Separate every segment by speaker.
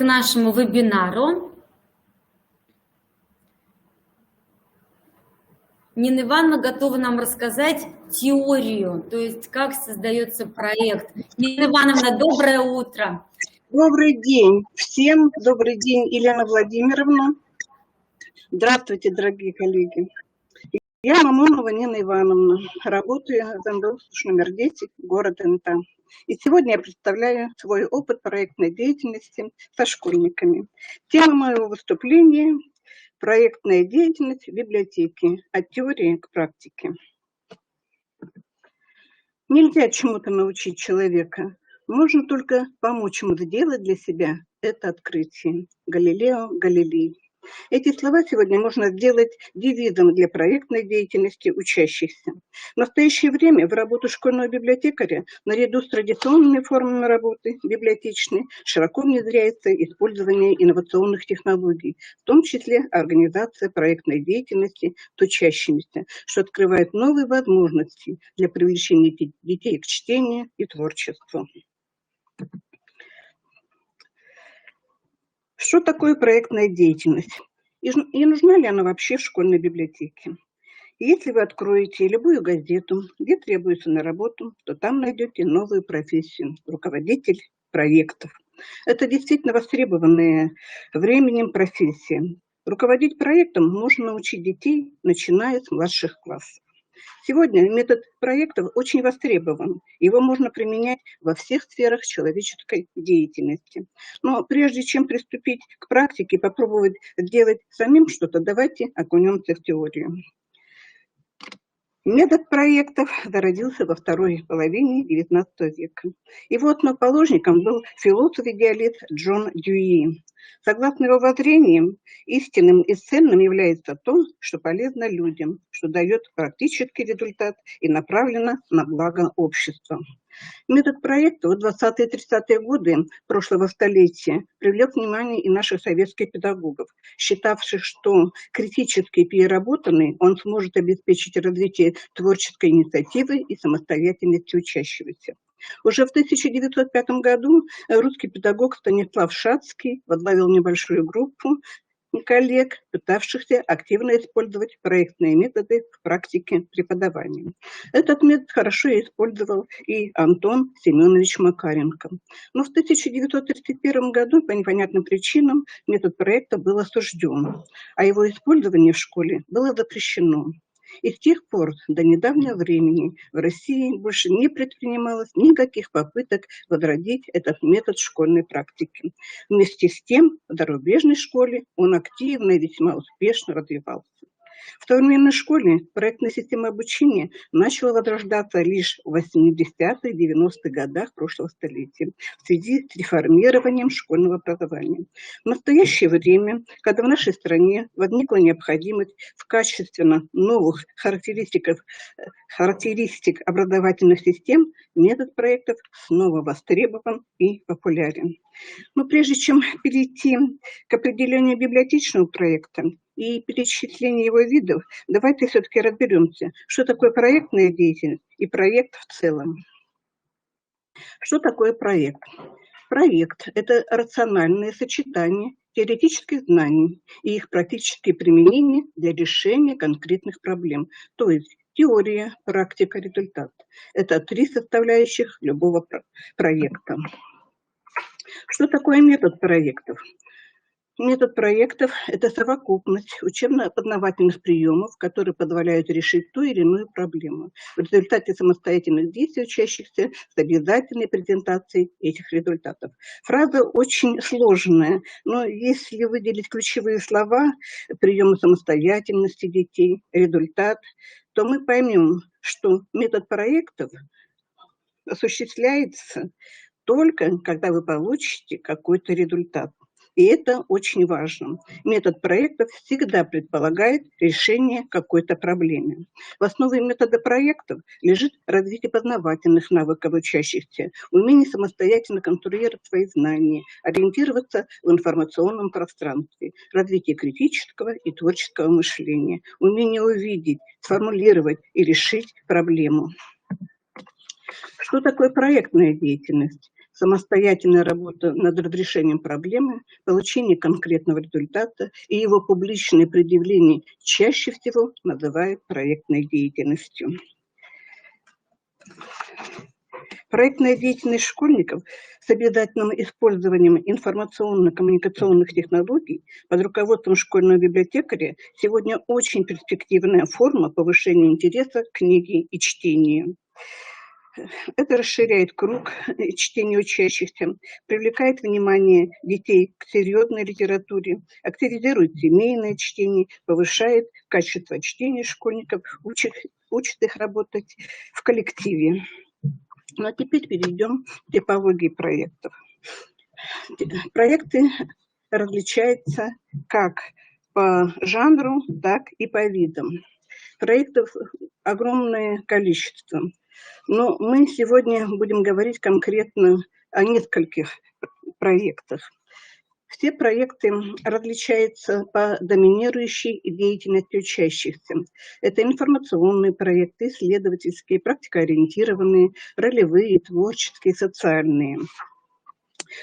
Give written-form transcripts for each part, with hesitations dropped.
Speaker 1: к нашему вебинару. Нина Ивановна готова нам рассказать теорию, то есть как создается проект. Нина Ивановна, доброе утро.
Speaker 2: Добрый день всем. Добрый день, Елена Владимировна. Здравствуйте, дорогие коллеги. Я Мамонова Нина Ивановна, работаю в МБУ номер 10, город НТ. И сегодня я представляю свой опыт проектной деятельности со школьниками. Тема моего выступления – проектная деятельность в библиотеке, от теории к практике. Нельзя чему-то научить человека, можно только помочь ему сделать для себя это открытие. Галилео Галилей. Эти слова сегодня можно сделать девизом для проектной деятельности учащихся. В настоящее время в работу школьного библиотекаря наряду с традиционными формами работы библиотечной широко внедряется использование инновационных технологий, в том числе организация проектной деятельности с учащимися, что открывает новые возможности для привлечения детей к чтению и творчеству. Что такое проектная деятельность? И нужна ли она вообще в школьной библиотеке? Если вы откроете любую газету, где требуется на работу, то там найдете новую профессию – руководитель проектов. Это действительно востребованная временем профессия. Руководить проектом можно научить детей, начиная с младших классов. Сегодня метод проектов очень востребован. Его можно применять во всех сферах человеческой деятельности. Но прежде чем приступить к практике, попробовать сделать самим что-то, давайте окунемся в теорию. Метод проектов зародился во второй половине XIX века. Его основоположником был философ-идеалист Джон Дьюи. Согласно его воззрениям, истинным и ценным является то, что полезно людям, что дает практический результат и направлено на благо общества. Метод проекта в 20-е и 30-е годы прошлого столетия привлек внимание и наших советских педагогов, считавших, что критически переработанный он сможет обеспечить развитие творческой инициативы и самостоятельности учащегося. Уже в 1905 году русский педагог Станислав Шацкий возглавил небольшую группу коллег, пытавшихся активно использовать проектные методы в практике преподавания. Этот метод хорошо использовал и Антон Семенович Макаренко. Но в 1931 году по непонятным причинам метод проекта был осужден, а его использование в школе было запрещено. И с тех пор до недавнего времени в России больше не предпринималось никаких попыток возродить этот метод школьной практики. Вместе с тем, в зарубежной школе он активно и весьма успешно развивался. В современной школе проектная система обучения начала возрождаться лишь в 80-х, 90-х годах прошлого столетия в связи с реформированием школьного образования. В настоящее время, когда в нашей стране возникла необходимость в качественно новых характеристик образовательных систем, метод проектов снова востребован и популярен. Но прежде чем перейти к определению библиотечного проекта и перечислению его видов, давайте все-таки разберемся, что такое проектная деятельность и проект в целом. Что такое проект? Проект – это рациональное сочетание теоретических знаний и их практические применения для решения конкретных проблем, то есть теория, практика, результат. Это три составляющих любого проекта. Что такое метод проектов? Метод проектов – это совокупность учебно-познавательных приемов, которые позволяют решить ту или иную проблему в результате самостоятельных действий учащихся с обязательной презентацией этих результатов. Фраза очень сложная, но если выделить ключевые слова приемы самостоятельности детей, результат, то мы поймем, что метод проектов осуществляется только когда вы получите какой-то результат. И это очень важно. Метод проектов всегда предполагает решение какой-то проблемы. В основе метода проектов лежит развитие познавательных навыков учащихся, умение самостоятельно конструировать свои знания, ориентироваться в информационном пространстве, развитие критического и творческого мышления, умение увидеть, сформулировать и решить проблему. Что такое проектная деятельность? самостоятельная работа над разрешением проблемы, получение конкретного результата и его публичное предъявление чаще всего называют проектной деятельностью. Проектная деятельность школьников с обязательным использованием информационно-коммуникационных технологий под руководством школьного библиотекаря сегодня очень перспективная форма повышения интереса к книге и чтению. Это расширяет круг чтения учащихся, привлекает внимание детей к серьезной литературе, активизирует семейное чтение, повышает качество чтения школьников, учит их работать в коллективе. Ну а теперь перейдем к типологии проектов. Проекты различаются как по жанру, так и по видам. Проектов огромное количество. Но мы сегодня будем говорить конкретно о нескольких проектах. Все проекты различаются по доминирующей деятельности учащихся. Это информационные проекты, исследовательские, практикоориентированные, ролевые, творческие, социальные.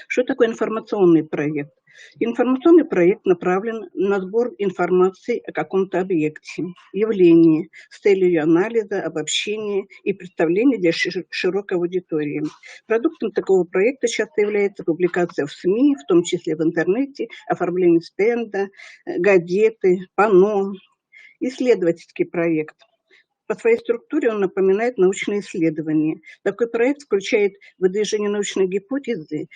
Speaker 2: Что такое информационный проект? Информационный проект направлен на сбор информации о каком-то объекте, явлении, с целью ее анализа, обобщения и представления для широкой аудитории. Продуктом такого проекта часто является публикация в СМИ, в том числе в интернете, оформление стенда, газеты, панно. Исследовательский проект. По своей структуре он напоминает научные исследования. Такой проект включает выдвижение научной гипотезы,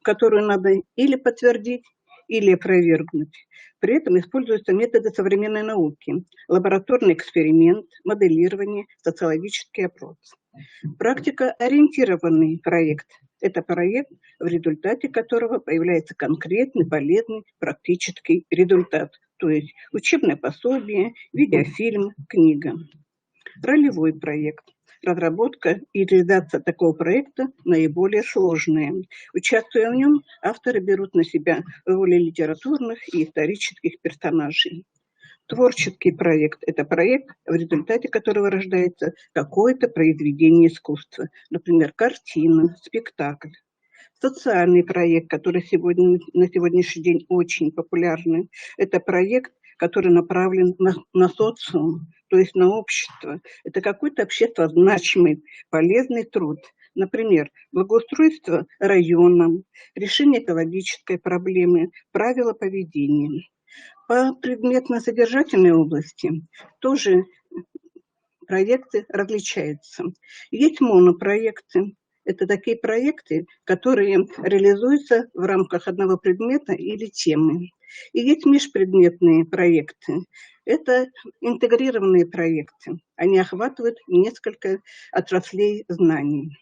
Speaker 2: которую надо или подтвердить, или опровергнуть. При этом используются методы современной науки, лабораторный эксперимент, моделирование, социологический опрос. Практикоориентированный проект – это проект, в результате которого появляется конкретный, полезный, практический результат, то есть учебное пособие, видеофильм, книга. Ролевой проект. Разработка и реализация такого проекта наиболее сложные. Участвуя в нем, авторы берут на себя роли литературных и исторических персонажей. Творческий проект – это проект, в результате которого рождается какое-то произведение искусства, например, картина, спектакль. Социальный проект, который на сегодняшний день очень популярный, это проект, который направлен на социум, то есть на общество. Это какой-то общественно значимый, полезный труд. Например, благоустройство района, решение экологической проблемы, правила поведения. По предметно-содержательной области тоже проекты различаются. Есть монопроекты. Это такие проекты, которые реализуются в рамках одного предмета или темы. И есть межпредметные проекты. Это интегрированные проекты. Они охватывают несколько отраслей знаний.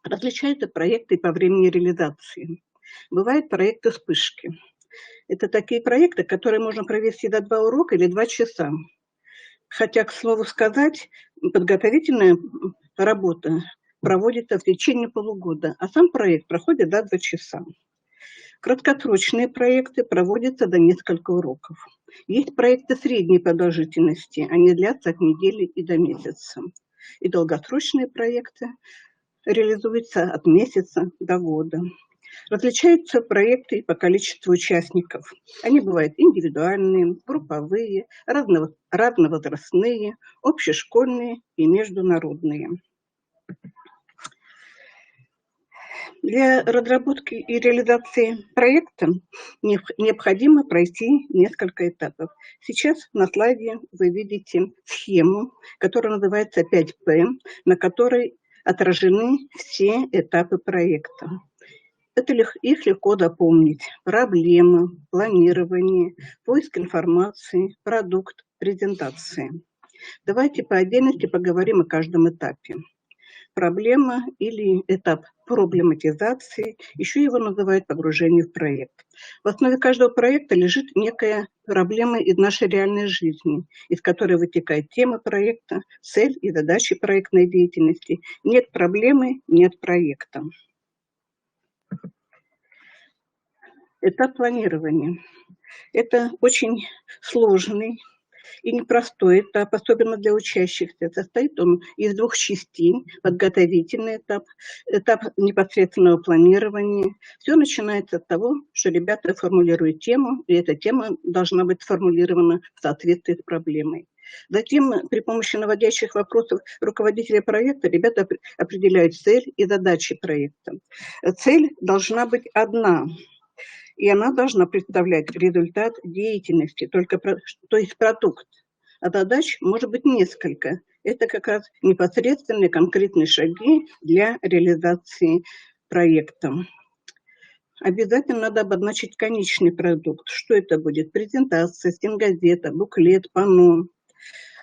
Speaker 2: Различаются проекты по времени реализации. Бывают проекты вспышки. Это такие проекты, которые можно провести до 2 урока или 2 часа. Хотя, к слову сказать, подготовительная работа проводится в течение полугода, а сам проект проходит до 2 часа. Краткосрочные проекты проводятся до нескольких уроков. Есть проекты средней продолжительности, они длятся от недели и до месяца. И долгосрочные проекты реализуются от месяца до года. Различаются проекты по количеству участников. Они бывают индивидуальные, групповые, разновозрастные, общешкольные и международные. Для разработки и реализации проекта необходимо пройти несколько этапов. Сейчас на слайде вы видите схему, которая называется 5П, на которой отражены все этапы проекта. Их легко запомнить. Проблема, планирование, поиск информации, продукт, презентация. Давайте по отдельности поговорим о каждом этапе. Проблема или этап проблематизации, еще его называют погружение в проект. В основе каждого проекта лежит некая проблема из нашей реальной жизни, из которой вытекает тема проекта, цель и задачи проектной деятельности. Нет проблемы, нет проекта. Этап планирования. Это очень сложный и непростой этап, особенно для учащихся. Состоит он из двух частей. Подготовительный этап, этап непосредственного планирования. Все начинается от того, что ребята формулируют тему, и эта тема должна быть сформулирована в соответствии с проблемой. Затем при помощи наводящих вопросов руководителя проекта ребята определяют цель и задачи проекта. Цель должна быть одна, и она должна представлять результат деятельности, то есть продукт. А задач может быть несколько. Это как раз непосредственные конкретные шаги для реализации проекта. Обязательно надо обозначить конечный продукт. Что это будет? Презентация, стенгазета, буклет, панно.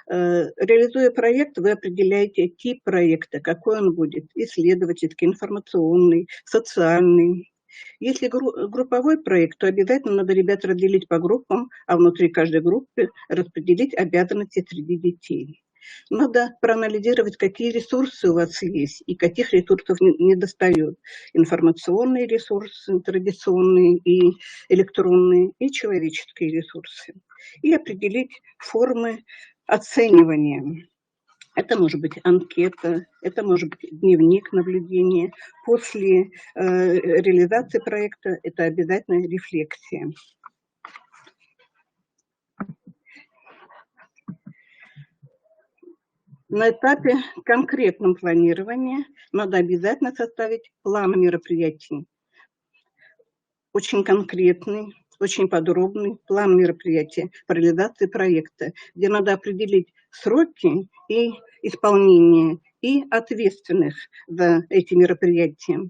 Speaker 2: Реализуя проект, вы определяете тип проекта, какой он будет: исследовательский, информационный, социальный. Если групповой проект, то обязательно надо ребят разделить по группам, а внутри каждой группы распределить обязанности среди детей. Надо проанализировать, какие ресурсы у вас есть и каких ресурсов не достает. Информационные ресурсы, традиционные и электронные, и человеческие ресурсы. И определить формы оценивания. Это может быть анкета, это может быть дневник наблюдения. После реализации проекта это обязательно рефлексия. На этапе конкретного планирования надо обязательно составить план мероприятий. Очень конкретный, очень подробный план мероприятия по реализации проекта, где надо определить сроки и исполнение, и ответственных за эти мероприятия.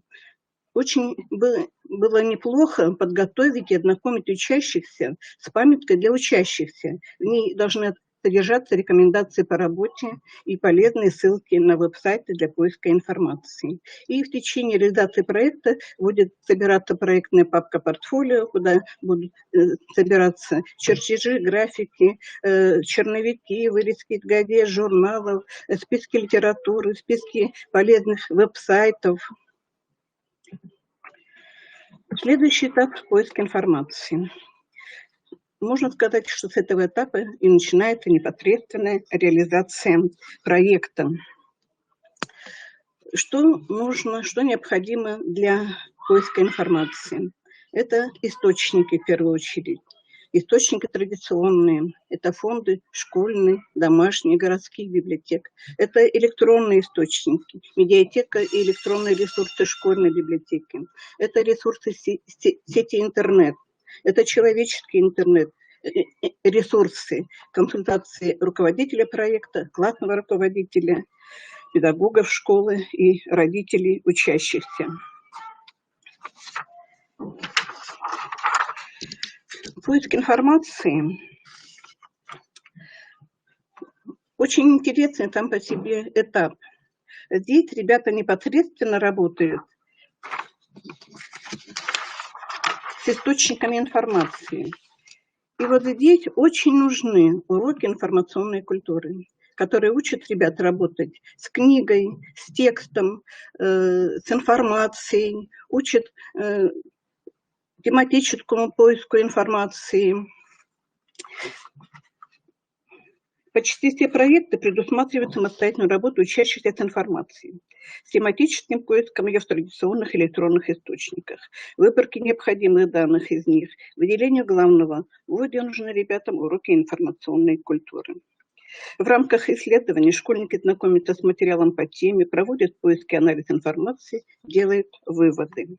Speaker 2: Очень было неплохо подготовить и ознакомить учащихся с памяткой для учащихся. В ней должны содержаться рекомендации по работе и полезные ссылки на веб-сайты для поиска информации. И в течение реализации проекта будет собираться проектная папка портфолио, куда будут собираться чертежи, графики, черновики, вырезки из газет, журналов, списки литературы, списки полезных веб-сайтов. Следующий этап – поиск информации. Можно сказать, что с этого этапа и начинается непосредственная реализация проекта. Что нужно, что необходимо для поиска информации? Это источники, в первую очередь. Источники традиционные. Это фонды школьные, домашние, городских библиотек. Это электронные источники, медиатека и электронные ресурсы школьной библиотеки. Это ресурсы сети интернет. Это человеческий интернет, ресурсы, консультации руководителя проекта, классного руководителя, педагогов школы и родителей учащихся. Поиск информации очень интересный там по себе этап. Здесь ребята непосредственно работают с источниками информации. И вот здесь очень нужны уроки информационной культуры, которые учат ребят работать с книгой, с текстом, с информацией, учат тематическому поиску информации. Почти все проекты предусматривают самостоятельную работу учащихся с информацией, с тематическим поиском ее в традиционных электронных источниках, выборке необходимых данных из них, выделению главного. Вот где нужны ребятам уроки информационной культуры. В рамках исследований школьники знакомятся с материалом по теме, проводят поиски и анализ информации, делают выводы.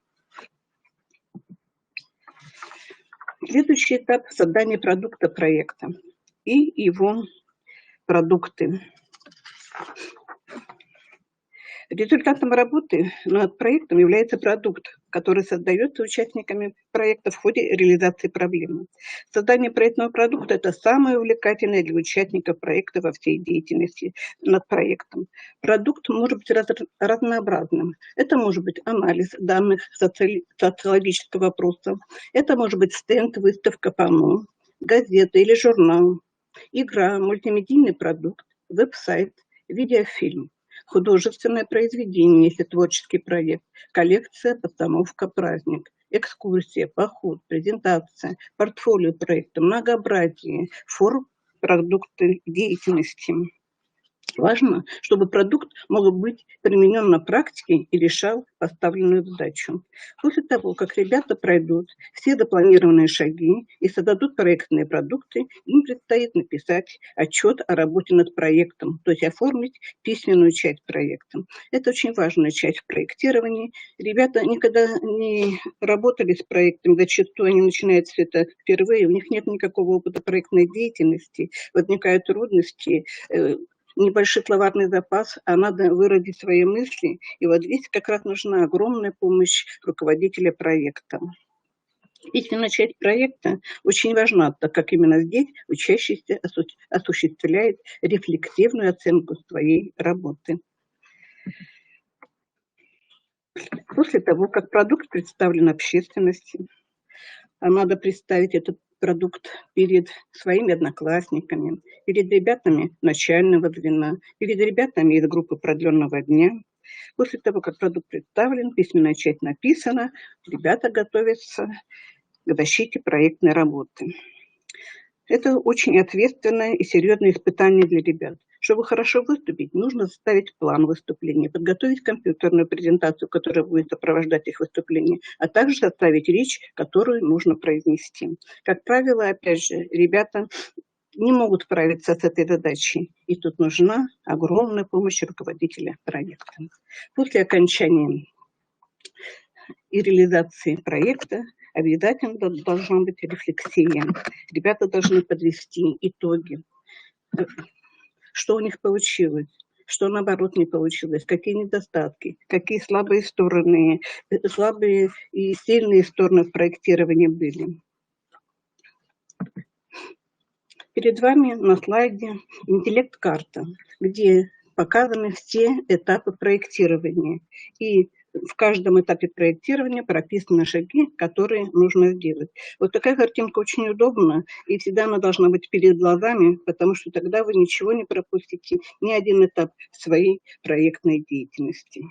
Speaker 2: Следующий этап – создание продукта проекта и его продукты. Результатом работы над проектом является продукт, который создается участниками проекта в ходе реализации проблемы. Создание проектного продукта – это самое увлекательное для участников проекта во всей деятельности над проектом. Продукт может быть разнообразным. Это может быть анализ данных социологического вопроса, это может быть стенд, выставка, панно, газета или журнал, игра, мультимедийный продукт, веб-сайт, видеофильм. Художественное произведение, если творческий проект, коллекция, постановка, праздник, экскурсия, поход, презентация, портфолио проекта, многообразие форм продукты деятельности. Важно, чтобы продукт мог быть применен на практике и решал поставленную задачу. После того, как ребята пройдут все запланированные шаги и создадут проектные продукты, им предстоит написать отчет о работе над проектом, то есть оформить письменную часть проекта. Это очень важная часть в проектировании. Ребята никогда не работали с проектом, зачастую они начинают все это впервые, у них нет никакого опыта проектной деятельности, возникают трудности, небольшой словарный запас, а надо выразить свои мысли. И вот здесь как раз нужна огромная помощь руководителя проекта. Если начать проекта очень важна, так как именно здесь учащийся осуществляет рефлексивную оценку своей работы. После того, как продукт представлен общественности, а надо представить этот продукт перед своими одноклассниками, перед ребятами начального звена, перед ребятами из группы продленного дня. После того, как продукт представлен, письменная часть написана, ребята готовятся к защите проектной работы. Это очень ответственное и серьезное испытание для ребят. Чтобы хорошо выступить, нужно составить план выступления, подготовить компьютерную презентацию, которая будет сопровождать их выступление, а также составить речь, которую нужно произнести. Как правило, опять же, ребята не могут справиться с этой задачей, и тут нужна огромная помощь руководителя проекта. После окончания и реализации проекта обязательно должна быть рефлексия. Ребята должны подвести итоги, что у них получилось, что наоборот не получилось, какие недостатки, какие слабые стороны, слабые и сильные стороны в проектировании были. Перед вами на слайде интеллект-карта, где показаны все этапы проектирования. И в каждом этапе проектирования прописаны шаги, которые нужно сделать. Вот такая картинка очень удобна, и всегда она должна быть перед глазами, потому что тогда вы ничего не пропустите, ни один этап своей проектной деятельности.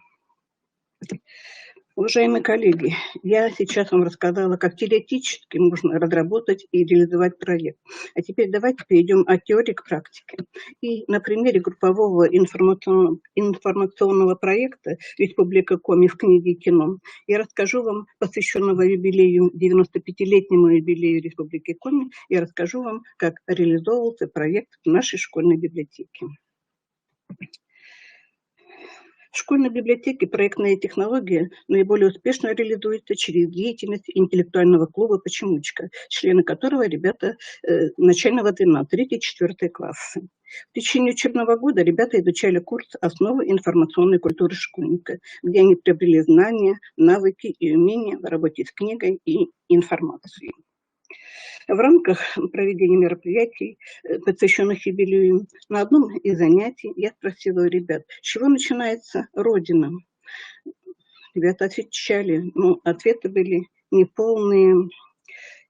Speaker 2: Уважаемые коллеги, я сейчас вам рассказала, как теоретически можно разработать и реализовать проект. А теперь давайте перейдем от теории к практике. И на примере группового информационного проекта «Республика Коми в книге и кино» я расскажу вам, посвященного юбилею, 95-летнему юбилею Республики Коми, я расскажу вам, как реализовывался проект в нашей школьной библиотеке. В школьной библиотеке проектная технология наиболее успешно реализуется через деятельность интеллектуального клуба «Почемучка», члены которого ребята начального звена, 3-4 классы. В течение учебного года ребята изучали курс «Основы информационной культуры школьника», где они приобрели знания, навыки и умения в работе с книгой и информацией. В рамках проведения мероприятий, посвященных юбилею, на одном из занятий я спросила у ребят, с чего начинается Родина. Ребята отвечали, но ответы были неполные,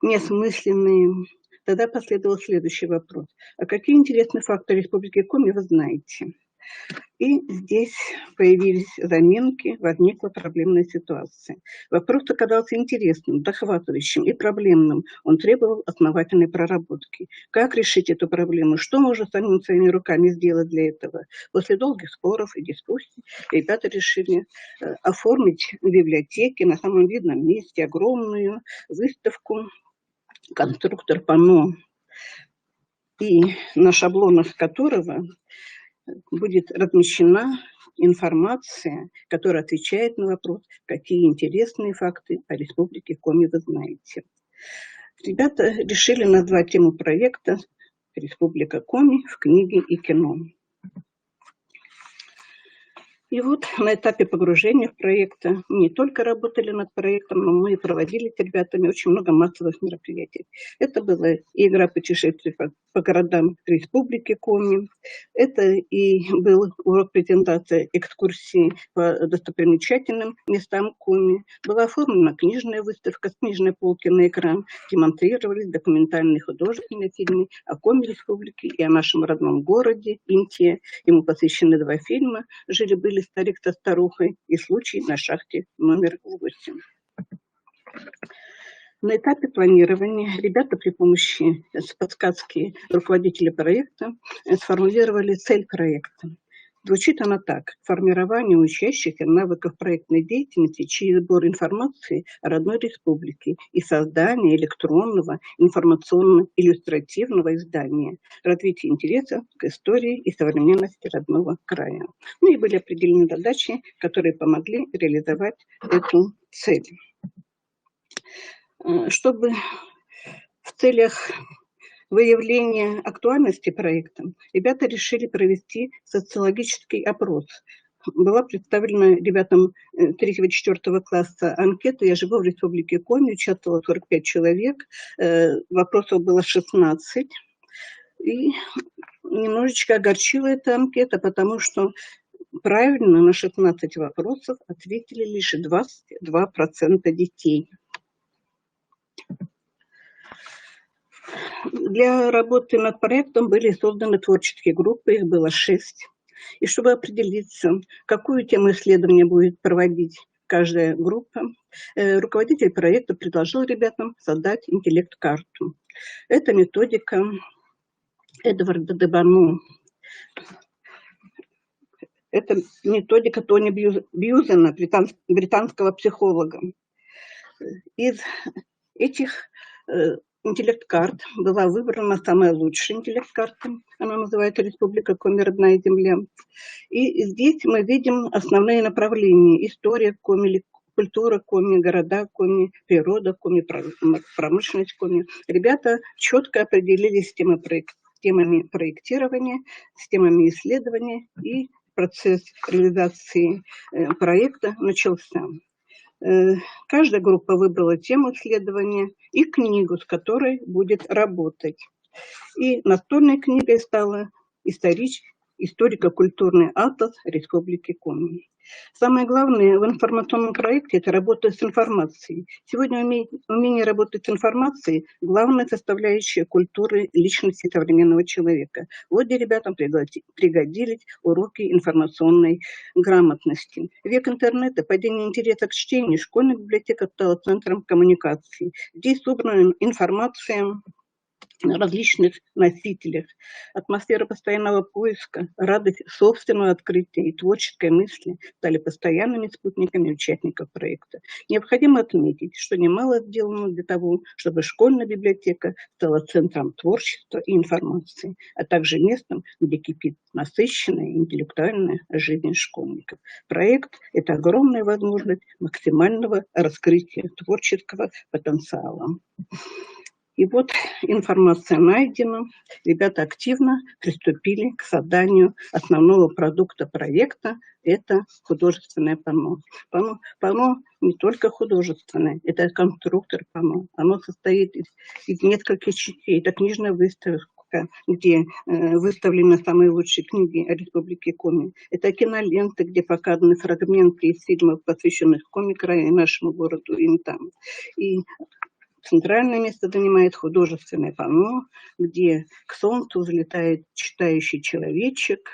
Speaker 2: неосмысленные. Тогда последовал следующий вопрос. А какие интересные факты Республики Коми вы знаете? И здесь появились заминки, возникла проблемная ситуация. Вопрос оказался интересным, захватывающим и проблемным. Он требовал основательной проработки. Как решить эту проблему? Что можно самим своими руками сделать для этого? После долгих споров и дискуссий ребята решили оформить в библиотеке на самом видном месте огромную выставку «Конструктор панно», и на шаблонах которого будет размещена информация, которая отвечает на вопрос, какие интересные факты о Республике Коми вы знаете. Ребята решили назвать тему проекта «Республика Коми в книге и кино». И вот на этапе погружения в проект мы не только работали над проектом, но мы и проводили с ребятами очень много массовых мероприятий. Это была и игра путешествий по городам Республики Коми, это и был урок презентации экскурсии по достопримечательным местам Коми, была оформлена книжная выставка с книжной полки на экран, демонстрировались документальные художественные фильмы о Коми Республике и о нашем родном городе Инте. Ему посвящены 2 фильма «Жили-были старик со старухой» и «Случай на шахте номер 8». На этапе планирования ребята при помощи подсказки руководителя проекта сформулировали цель проекта. Звучит она так: формирование учащихся навыков проектной деятельности через сбор информации о родной республике и создание электронного информационно-иллюстративного издания, развитие интереса к истории и современности родного края. Ну и были определены задачи, которые помогли реализовать эту цель. Чтобы в целях выявления актуальности проекта ребята решили провести социологический опрос. Была представлена ребятам 3-4 класса анкета. Я живу в Республике Коми, участвовало 45 человек, вопросов было 16. И немножечко огорчила эта анкета, потому что правильно на 16 вопросов ответили лишь 22% детей. Для работы над проектом были созданы творческие группы, их было 6. И чтобы определиться, какую тему исследования будет проводить каждая группа, руководитель проекта предложил ребятам создать интеллект-карту. Это методика Эдварда де Боно. Это методика Тони Бьюзена, британского психолога. Из этих интеллект-карт была выбрана самая лучшая интеллект-карта. Она называется «Республика Коми. Родная земля». И здесь мы видим основные направления: история Коми, культура Коми, города Коми, природа Коми, промышленность Коми. Ребята четко определились с темами проектирования, с темами исследования, и процесс реализации проекта начался. Каждая группа выбрала тему исследования и книгу, с которой будет работать. И настольной книгой стала историко-культурный атлас Республики Коми. Самое главное в информационном проекте – это работа с информацией. Сегодня умение работать с информацией – главная составляющая культуры личности современного человека. Вот где ребятам пригодились уроки информационной грамотности. Век интернета, падение интереса к чтению, школьная библиотека стала центром коммуникации. Здесь собрана информация на различных носителях. Атмосфера постоянного поиска, радость собственного открытия и творческой мысли стали постоянными спутниками участников проекта. Необходимо отметить, что немало сделано для того, чтобы школьная библиотека стала центром творчества и информации, а также местом, где кипит насыщенная интеллектуальная жизнь школьников. Проект – это огромная возможность максимального раскрытия творческого потенциала. И вот информация найдена. Ребята активно приступили к созданию основного продукта проекта. Это художественное панно. Панно не только художественное, это конструктор панно. Оно состоит из нескольких частей. Это книжная выставка, где выставлены самые лучшие книги о Республике Коми. Это киноленты, где показаны фрагменты из фильмов, посвященных Коми краю и нашему городу Интам. И центральное место занимает художественное панно, где к солнцу взлетает читающий человечек,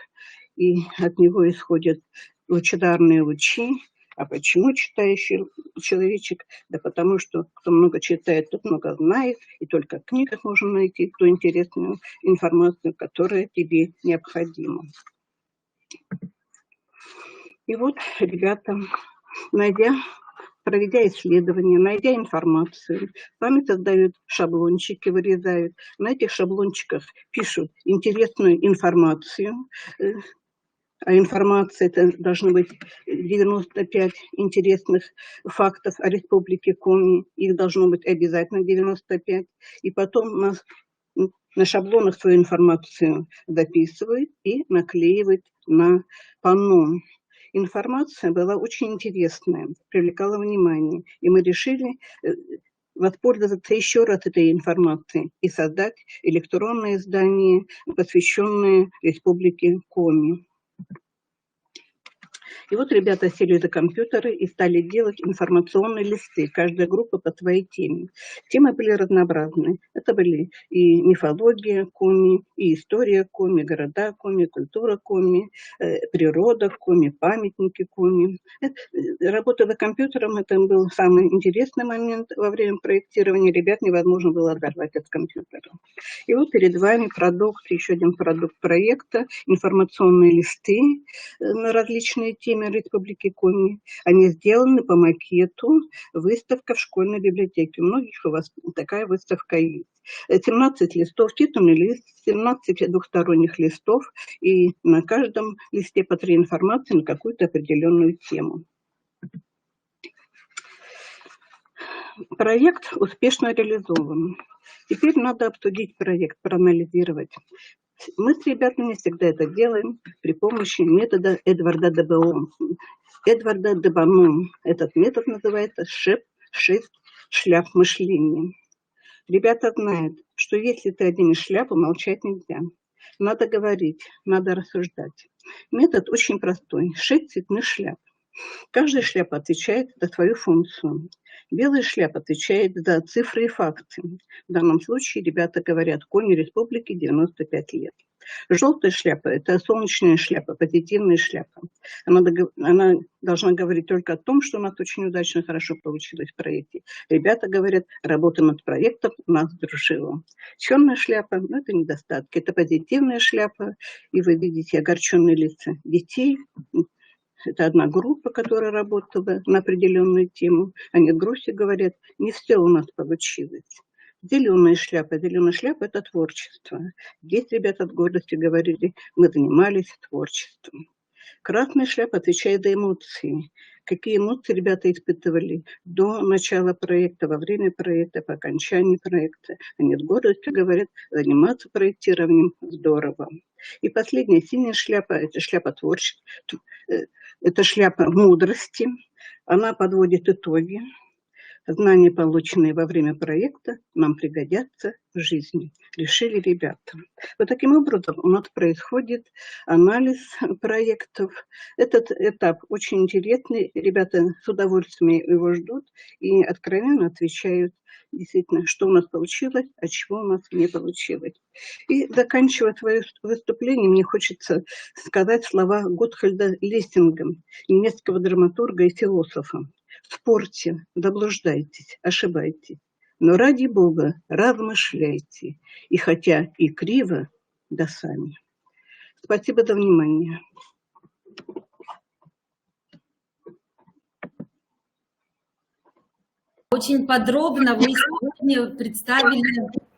Speaker 2: и от него исходят лучезарные лучи. А почему читающий человечек? Да потому что кто много читает, тот много знает, и только в книгах можно найти ту интересную информацию, которая тебе необходима. И вот ребята, проведя исследования, найдя информацию, сами создают шаблончики, вырезают. На этих шаблончиках пишут интересную информацию. А информация это должно быть 95 интересных фактов о Республике Коми. Их должно быть обязательно 95. И потом на шаблонах свою информацию записывают и наклеивают на панно. Информация была очень интересная, привлекала внимание. И мы решили воспользоваться еще раз этой информацией и создать электронное издание, посвященное Республике Коми. И вот ребята сели за компьютеры и стали делать информационные листы, каждая группа по своей теме. Темы были разнообразные. Это были и мифология Коми, и история Коми, города Коми, культура Коми, природа Коми, памятники Коми. Работа за компьютером – это был самый интересный момент во время проектирования. Ребят невозможно было оторвать от компьютера. И вот перед вами продукт, еще один продукт проекта, информационные листы на различные темы Республики Коми. Они сделаны по макету, выставка в школьной библиотеке. У многих у вас такая выставка есть. 17 листов, титульный лист, 17 двухсторонних листов, и на каждом листе по 3 информации на какую-то определенную тему. Проект успешно реализован. Теперь надо обсудить проект, проанализировать. Мы с ребятами всегда это делаем при помощи метода Эдварда де Боно. Этот метод называется 6 шляп мышления. Ребята знают, что если ты оденешь шляпу, молчать нельзя. Надо говорить, надо рассуждать. Метод очень простой. 6 цветных шляп. Каждая шляпа отвечает за свою функцию. Белая шляпа отвечает за цифры и факты. В данном случае ребята говорят Коми Республике 95 лет. Желтая шляпа – это солнечная шляпа, позитивная шляпа. Она должна говорить только о том, что у нас очень удачно, хорошо получилось в проекте. Ребята говорят, работа над проектом нас дружила. Черная шляпа – это недостатки. Это позитивная шляпа, и вы видите огорченные лица детей. Это одна группа, которая работала на определенную тему. Они с грустью говорят, не все у нас получилось. Зеленая шляпа. Зеленая шляпа – это творчество. Здесь ребята с гордостью говорили, мы занимались творчеством. Красная шляпа отвечает за эмоции. Какие эмоции ребята испытывали до начала проекта, во время проекта, по окончании проекта. Они с гордостью говорят, заниматься проектированием здорово. И последняя синяя шляпа – это шляпа творчества, это шляпа мудрости. Она подводит итоги. Знания, полученные во время проекта, нам пригодятся в жизни, решили ребята. Вот таким образом у нас происходит анализ проектов. Этот этап очень интересный. Ребята с удовольствием его ждут и откровенно отвечают, действительно, что у нас получилось, а чего у нас не получилось. И заканчивая свое выступление, мне хочется сказать слова Готхальда Лессинга, немецкого драматурга и философа. В спорте заблуждайтесь, ошибайтесь, но ради Бога размышляйте, и хотя и криво, да сами. Спасибо за внимание.
Speaker 1: Очень подробно вы сегодня представили